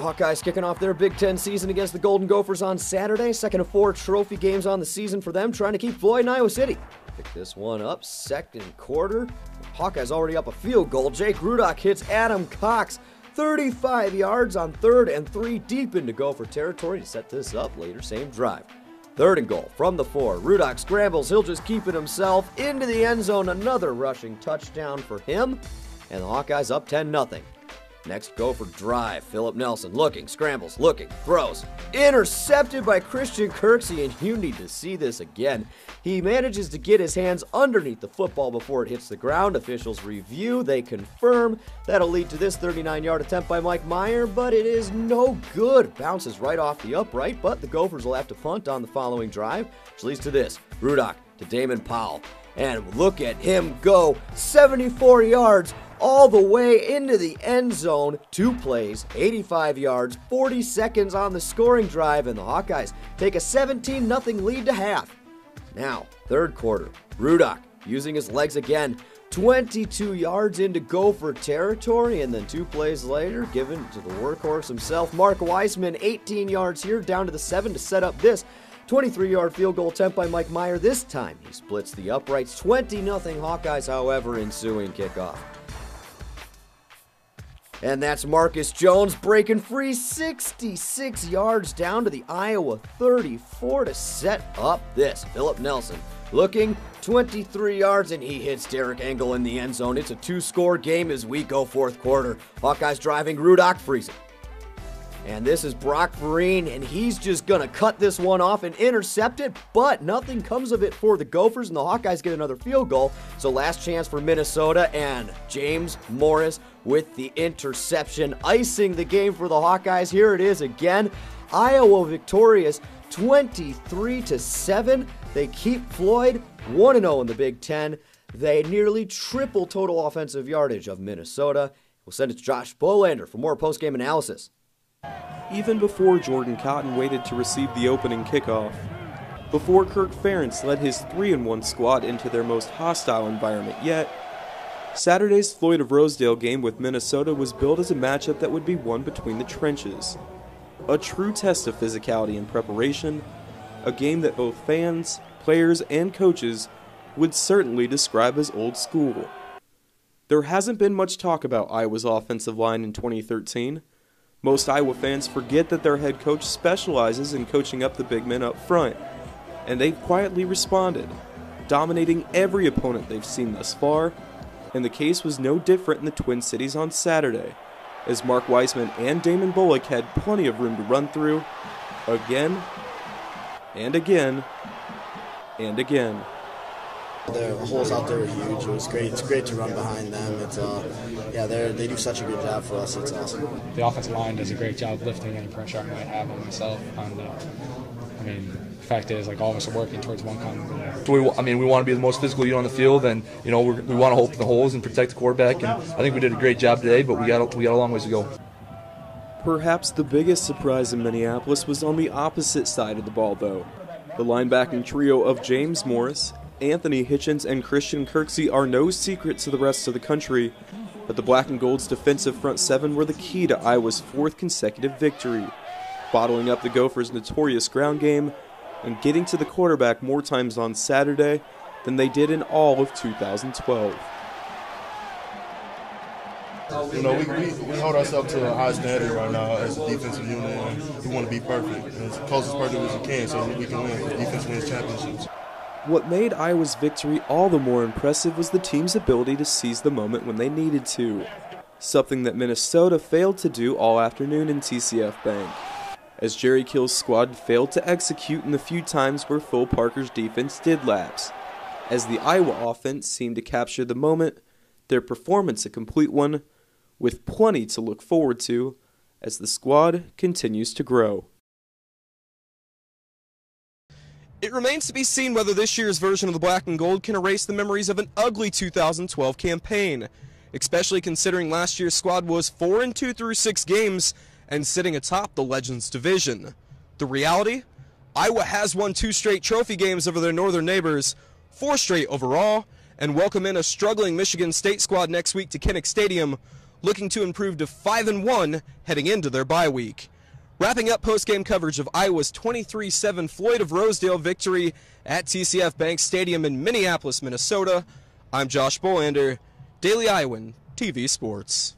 Hawkeyes kicking off their Big Ten season against the Golden Gophers on Saturday. Second of 4 trophy games on the season for them, trying to keep Floyd in Iowa City. Pick this one up, second quarter. Hawkeyes already up a field goal. Jake Rudock hits Adam Cox 35 yards on 3rd and 3 deep into Gopher territory to set this up later, same drive. 3rd and goal from the 4. Rudock scrambles. He'll just keep it himself into the end zone. Another rushing touchdown for him. And the Hawkeyes up 10-0. Next Gopher drive. Philip Nelson looking, scrambles, looking, throws. Intercepted by Christian Kirksey, and you need to see this again. He manages to get his hands underneath the football before it hits the ground. Officials review. They confirm. That'll lead to this 39-yard attempt by Mike Meyer, but it is no good. Bounces right off the upright, but the Gophers will have to punt on the following drive, which leads to this. Rudock to Damon Powell. And look at him go 74 yards all the way into the end zone. 2 plays, 85 yards, 40 seconds on the scoring drive, and the Hawkeyes take a 17-0 lead to half. Now, 3rd quarter, Rudock using his legs again, 22 yards into Gopher territory, and then 2 plays later, given to the workhorse himself, Mark Weisman, 18 yards here, down to the 7 to set up this 23-yard field goal attempt by Mike Meyer. This time, he splits the uprights. 20-0 Hawkeyes, however, ensuing kickoff. And that's Marcus Jones breaking free 66 yards down to the Iowa 34 to set up this. Philip Nelson looking 23 yards, and he hits Derek Engel in the end zone. It's a 2-score game as we go 4th quarter. Hawkeyes driving, Rudock freezing. And this is Brock Vereen, and he's just going to cut this one off and intercept it, but nothing comes of it for the Gophers, and the Hawkeyes get another field goal. So last chance for Minnesota, and James Morris with the interception, icing the game for the Hawkeyes. Here it is again. Iowa victorious 23-7. They keep Floyd 1-0 in the Big Ten. They nearly triple total offensive yardage of Minnesota. We'll send it to Josh Bolander for more post-game analysis. Even before Jordan Cotton waited to receive the opening kickoff, before Kirk Ferentz led his 3-1 squad into their most hostile environment yet, Saturday's Floyd of Rosedale game with Minnesota was billed as a matchup that would be won between the trenches. A true test of physicality and preparation, a game that both fans, players, and coaches would certainly describe as old school. There hasn't been much talk about Iowa's offensive line in 2013. Most Iowa fans forget that their head coach specializes in coaching up the big men up front, and they've quietly responded, dominating every opponent they've seen thus far, and the case was no different in the Twin Cities on Saturday, as Mark Weisman and Damon Bullock had plenty of room to run through, again, and again, and again. The holes out there were huge. It was great. It's great to run behind them. It's they do such a good job for us. It's awesome. The offensive line does a great job lifting any pressure I might have on myself. And the fact is, all of us are working towards one common goal. So we want to be the most physical unit on the field, and we want to open the holes and protect the quarterback. And I think we did a great job today, but we got a long ways to go. Perhaps the biggest surprise in Minneapolis was on the opposite side of the ball, though. The linebacking trio of James Morris, Anthony Hitchens, and Christian Kirksey are no secret to the rest of the country, but the Black and Gold's defensive front 7 were the key to Iowa's 4th consecutive victory, bottling up the Gophers' notorious ground game and getting to the quarterback more times on Saturday than they did in all of 2012. We hold ourselves to a high standard right now as a defensive unit, and we want to be perfect, as close as perfect as we can, so we can win. Defense wins championships. What made Iowa's victory all the more impressive was the team's ability to seize the moment when they needed to, something that Minnesota failed to do all afternoon in TCF Bank, as Jerry Kill's squad failed to execute in the few times where Phil Parker's defense did lapse. As the Iowa offense seemed to capture the moment, their performance a complete one, with plenty to look forward to as the squad continues to grow. It remains to be seen whether this year's version of the Black and Gold can erase the memories of an ugly 2012 campaign, especially considering last year's squad was 4-2 through 6 games and sitting atop the Legends division. The reality? Iowa has won 2 straight trophy games over their northern neighbors, 4 straight overall, and welcome in a struggling Michigan State squad next week to Kinnick Stadium, looking to improve to 5-1 heading into their bye week. Wrapping up post-game coverage of Iowa's 23-7 Floyd of Rosedale victory at TCF Bank Stadium in Minneapolis, Minnesota, I'm Josh Bolander, Daily Iowan TV Sports.